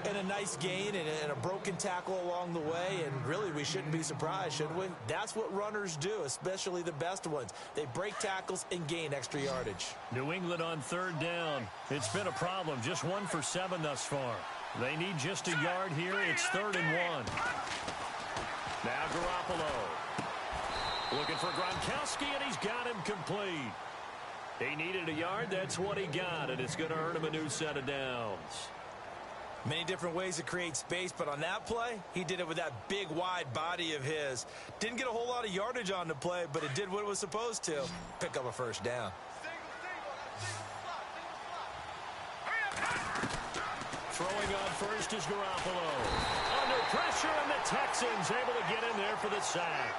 And a nice gain and a broken tackle along the way. And really, we shouldn't be surprised, should we? That's what runners do, especially the best ones. They break tackles and gain extra yardage. New England on third down. It's been a problem. Just 1 for 7 thus far. They need just a yard here. It's 3rd and 1. Now Garoppolo. Looking for Gronkowski, and he's got him complete. He needed a yard. That's what he got, and it's going to earn him a new set of downs. Many different ways to create space, but on that play, he did it with that big, wide body of his. Didn't get a whole lot of yardage on the play, but it did what it was supposed to. Pick up a first down. Throwing on first is Garoppolo. Under pressure, and the Texans able to get in there for the sack.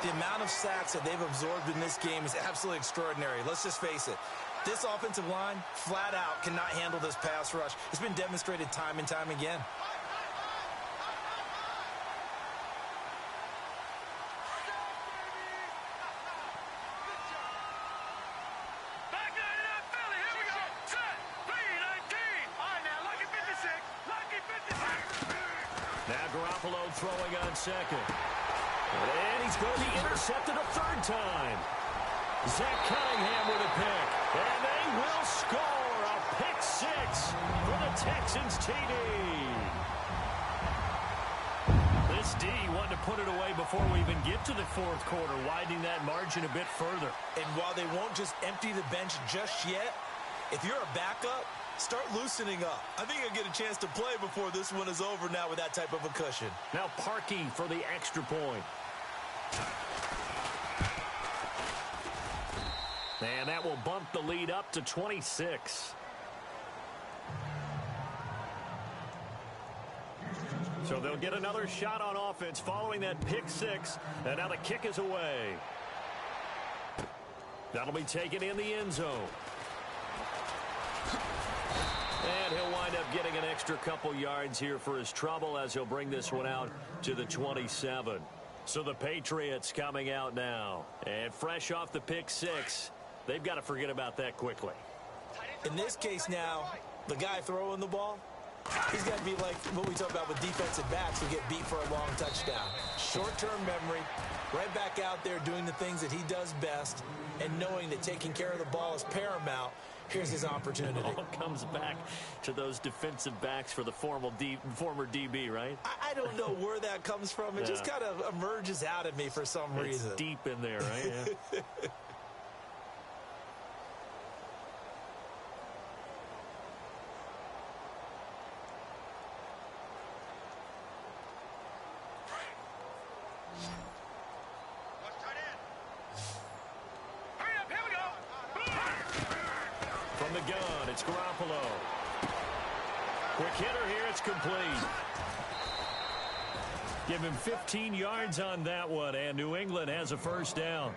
The amount of sacks that they've absorbed in this game is absolutely extraordinary. Let's just face it. This offensive line, flat out, cannot handle this pass rush. It's been demonstrated time and time again. Back 99 Philly. Here we go. Set. 3-19. All right, now, lucky 56. Lucky 56. Now Garoppolo throwing on second. And he's going to be intercepted a 3rd time. Zach Cunningham with a pick. And they will score a pick 6 for the Texans TD. This D wanted to put it away before we even get to the 4th quarter, widening that margin a bit further. And while they won't just empty the bench just yet, if you're a backup, start loosening up. I think you'll get a chance to play before this one is over now with that type of a cushion. Now Parkey for the extra point. And that will bump the lead up to 26. So they'll get another shot on offense following that pick 6. And now the kick is away. That'll be taken in the end zone. And he'll wind up getting an extra couple yards here for his trouble as he'll bring this one out to the 27. So the Patriots coming out now. And fresh off the pick 6, they've got to forget about that quickly. In this case now, the guy throwing the ball, he's got to be like what we talk about with defensive backs who get beat for a long touchdown. Short-term memory, right back out there doing the things that he does best, and knowing that taking care of the ball is paramount. Here's his opportunity. It all comes back to those defensive backs for the former DB, right? I don't know where that comes from. It just kind of emerges out of me for some reason. It's deep in there, right? Yeah. From the gun, it's Garoppolo. Quick hitter here, it's complete. Give him 15 yards on that one, and New England has a first down.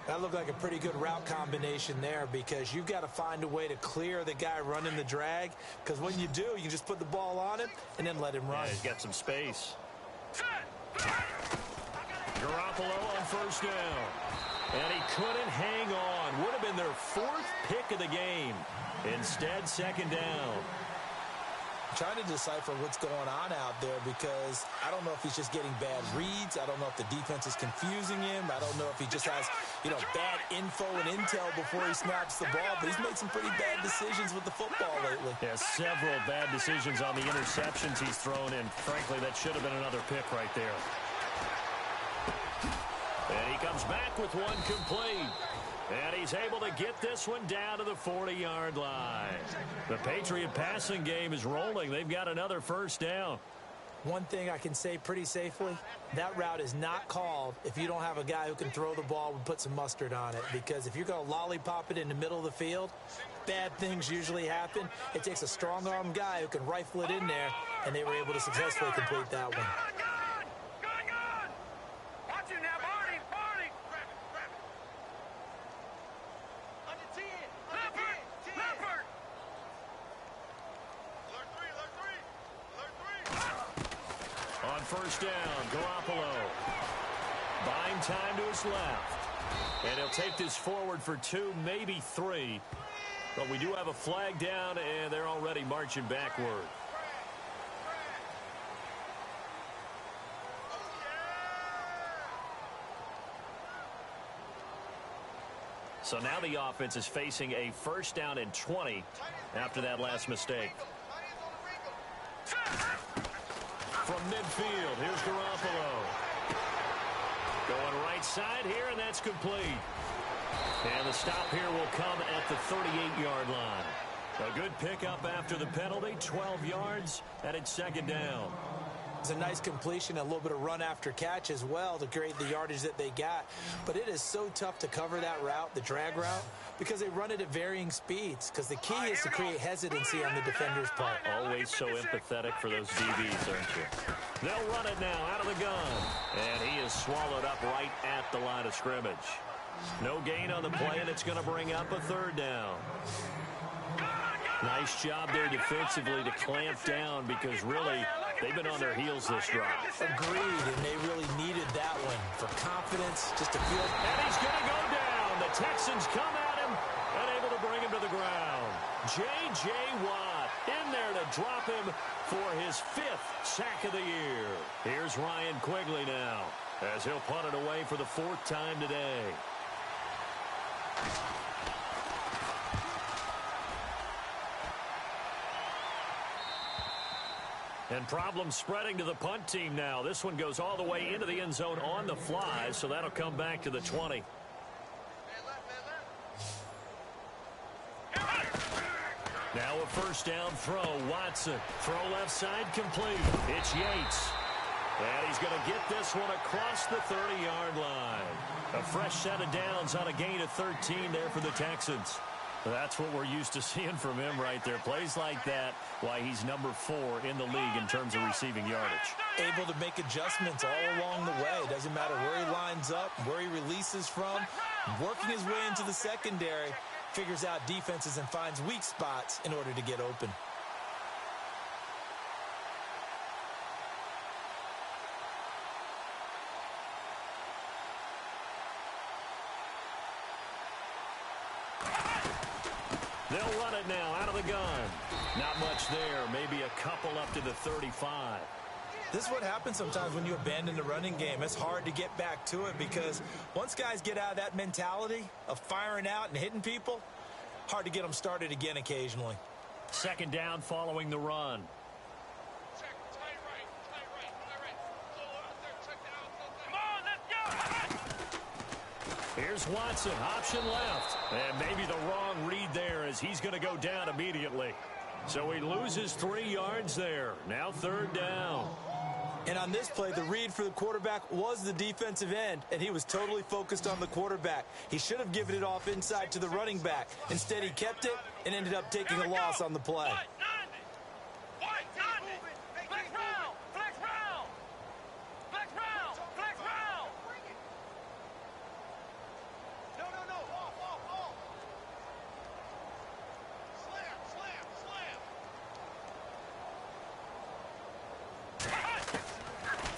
That looked like a pretty good route combination there, because you've got to find a way to clear the guy running the drag, because when you do, you can just put the ball on him and then let him run. Yeah, he's got some space. Garoppolo on first down. And he couldn't hang on. Would have been their 4th pick of the game. Instead, second down. I'm trying to decipher what's going on out there, because I don't know if he's just getting bad reads. I don't know if the defense is confusing him. I don't know if he just has, bad info and intel before he snaps the ball. But he's made some pretty bad decisions with the football lately. Yeah, several bad decisions on the interceptions he's thrown in. Frankly, that should have been another pick right there. And he comes back with one complete. And he's able to get this one down to the 40-yard line. The Patriot passing game is rolling. They've got another first down. One thing I can say pretty safely, that route is not called if you don't have a guy who can throw the ball and put some mustard on it. Because if you're going to lollipop it in the middle of the field, bad things usually happen. It takes a strong-arm guy who can rifle it in there, and they were able to successfully complete that one. First down, Garoppolo. Buying time to his left. And he'll take this forward for 2, maybe 3. But we do have a flag down, and they're already marching backward. So now the offense is facing a first down and 20 after that last mistake. From midfield, here's Garoppolo. Going right side here, and that's complete. And the stop here will come at the 38-yard line. A good pickup after the penalty, 12 yards, and it's second down. It's a nice completion, a little bit of run after catch as well to create the yardage that they got. But it is so tough to cover that route, the drag route, because they run it at varying speeds. Because the key is to create hesitancy on the defender's part. Always so empathetic for those DBs, aren't you? They'll run it now out of the gun. And he is swallowed up right at the line of scrimmage. No gain on the play, and it's going to bring up a third down. Nice job there defensively to clamp down because really they've been on their heels this drive. Agreed, and they really needed that one for confidence, just to feel. And he's going to go down. The Texans come at him and able to bring him to the ground. J.J. Watt in there to drop him for his 5th sack of the year. Here's Ryan Quigley now as he'll punt it away for the 4th time today. And problems spreading to the punt team now. This one goes all the way into the end zone on the fly, so that'll come back to the 20. Now a first down throw. Watson. Throw left side complete. It's Yates. And he's going to get this one across the 30-yard line. A fresh set of downs on a gain of 13 there for the Texans. That's what we're used to seeing from him right there. Plays like that, why he's number 4 in the league in terms of receiving yardage. Able to make adjustments all along the way. Doesn't matter where he lines up, where he releases from. Working his way into the secondary, figures out defenses and finds weak spots in order to get open. They'll run it now out of the gun. Not much there. Maybe a couple up to the 35. This is what happens sometimes when you abandon the running game. It's hard to get back to it because once guys get out of that mentality of firing out and hitting people, hard to get them started again occasionally. Second down following the run. Here's Watson, option left. And maybe the wrong read there as he's going to go down immediately. So he loses 3 yards there. Now third down. And on this play, the read for the quarterback was the defensive end, and he was totally focused on the quarterback. He should have given it off inside to the running back. Instead, he kept it and ended up taking a loss on the play.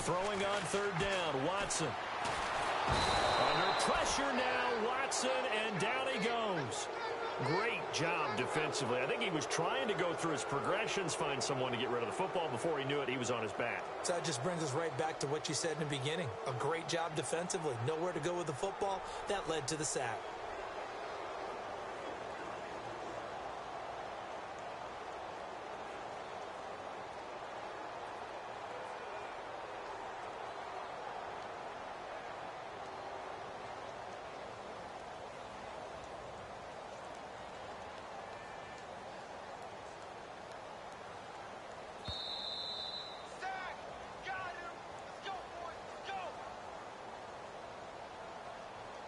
Throwing on third down, Watson. Under pressure now, Watson, and down he goes. Great job defensively. I think he was trying to go through his progressions, find someone to get rid of the football. Before he knew it, he was on his back. So that just brings us right back to what you said in the beginning. A great job defensively. Nowhere to go with the football. That led to the sack.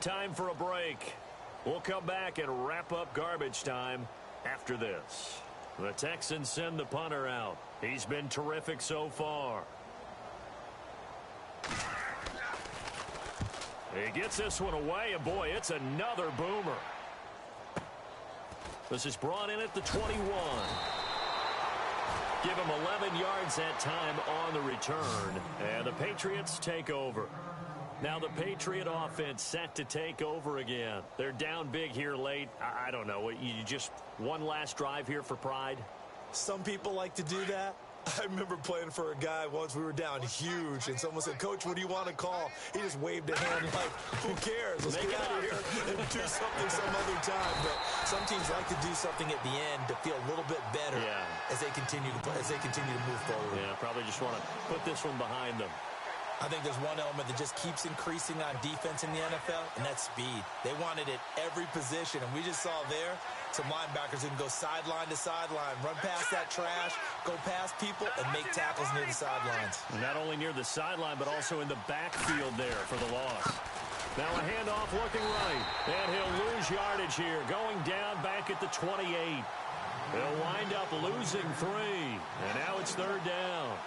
Time for a break. We'll come back and wrap up garbage time after this. The Texans send the punter out. He's been terrific so far. He gets this one away, and boy, it's another boomer. This is brought in at the 21. Give him 11 yards that time on the return, and the Patriots take over. Now the Patriot offense set to take over again. They're down big here late. I don't know. You just one last drive here for pride? Some people like to do that. I remember playing for a guy once. We were down huge, and someone said, "Coach, what do you want to call?" He just waved a hand like, "Who cares? Let's get out of here and do something some other time." But some teams like to do something at the end to feel a little bit better as they continue to play, as they continue to move forward. Yeah, probably just want to put this one behind them. I think there's one element that just keeps increasing on defense in the NFL, and that's speed. They want it at every position, and we just saw there some linebackers who can go sideline to sideline, run past that trash, go past people, and make tackles near the sidelines. Not only near the sideline, but also in the backfield there for the loss. Now a handoff looking right, and he'll lose yardage here, going down back at the 28. He'll wind up losing 3, and now it's 3rd down.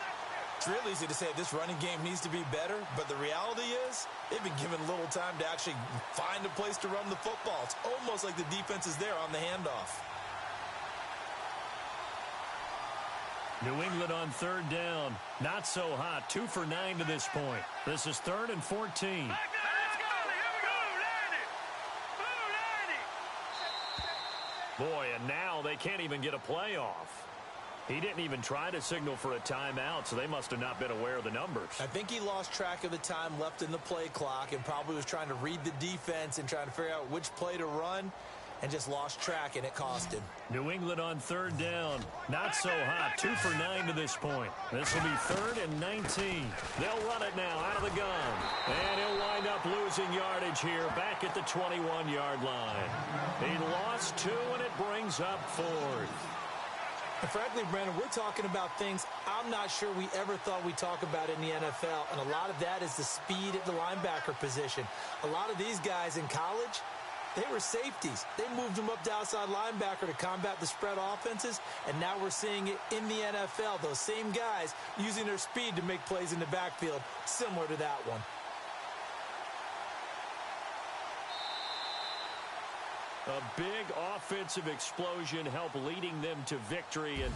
It's real easy to say this running game needs to be better, but the reality is they've been given little time to actually find a place to run the football. It's almost like the defense is there on the handoff. New England on 3rd down. Not so hot. 2 for 9 to this point. This is 3rd and 14. Boy, and now they can't even get a play off. He didn't even try to signal for a timeout, so they must have not been aware of the numbers. I think he lost track of the time left in the play clock and probably was trying to read the defense and trying to figure out which play to run and just lost track, and it cost him. New England on 3rd down. Not so hot. 2 for 9 to this point. This will be 3rd and 19. They'll run it now out of the gun. And he'll wind up losing yardage here back at the 21-yard line. He lost 2, and it brings up 4th. And frankly, Brandon, we're talking about things I'm not sure we ever thought we'd talk about in the NFL, and a lot of that is the speed at the linebacker position. A lot of these guys in college, they were safeties. They moved them up to outside linebacker to combat the spread offenses, and now we're seeing it in the NFL. Those same guys using their speed to make plays in the backfield, similar to that one. A big offensive explosion helped leading them to victory. And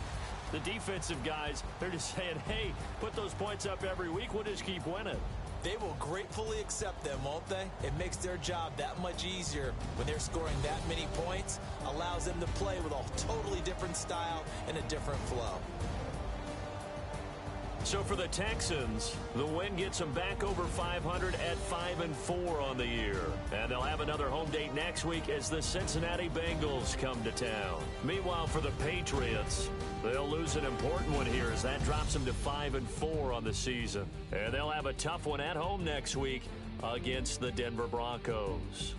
the defensive guys, they're just saying, hey, put those points up every week. We'll just keep winning. They will gratefully accept them, won't they? It makes their job that much easier when they're scoring that many points. Allows them to play with a totally different style and a different flow. So for the Texans, the win gets them back over 500 at 5-4 on the year. And they'll have another home date next week as the Cincinnati Bengals come to town. Meanwhile, for the Patriots, they'll lose an important one here as that drops them to 5-4 on the season. And they'll have a tough one at home next week against the Denver Broncos.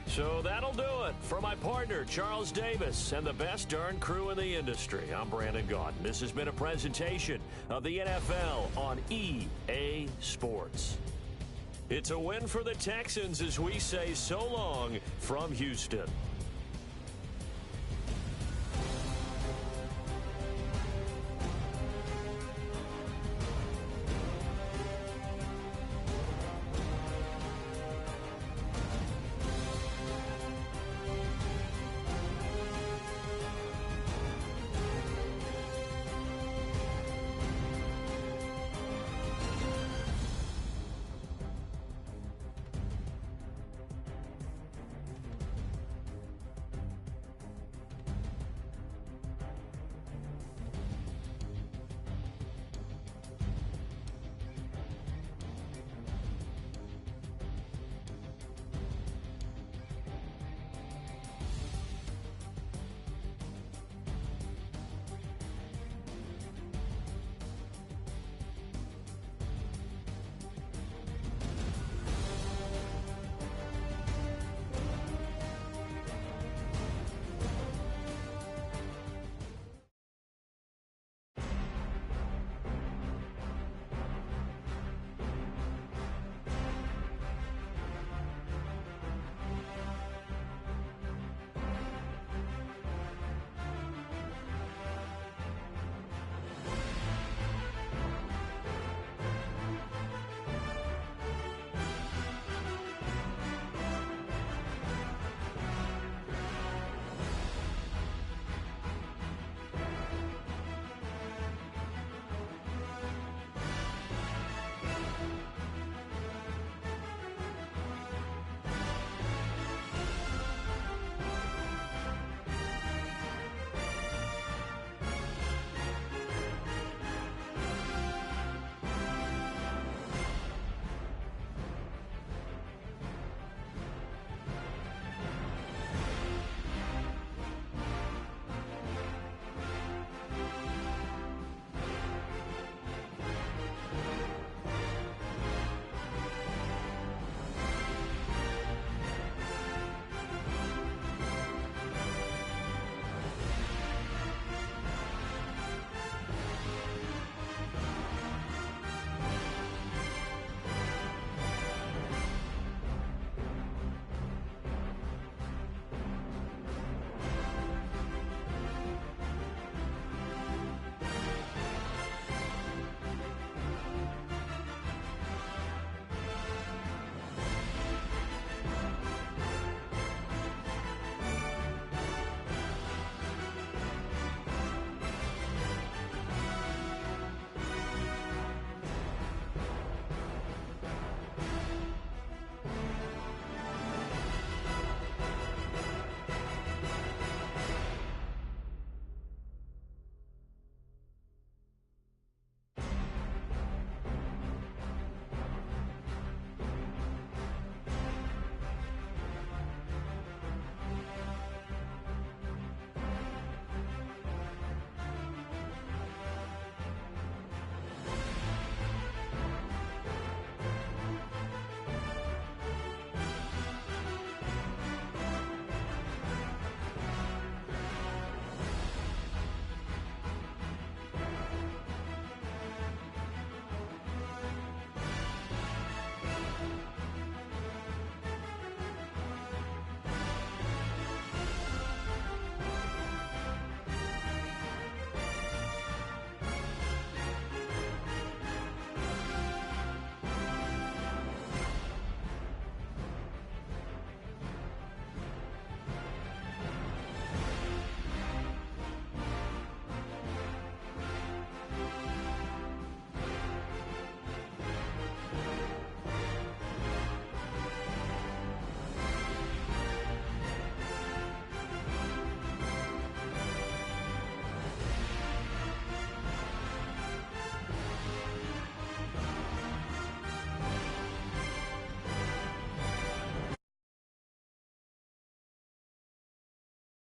So that'll do it. For my partner, Charles Davis, and the best darn crew in the industry, I'm Brandon Gaudin. This has been a presentation of the NFL on EA Sports. It's a win for the Texans as we say so long from Houston.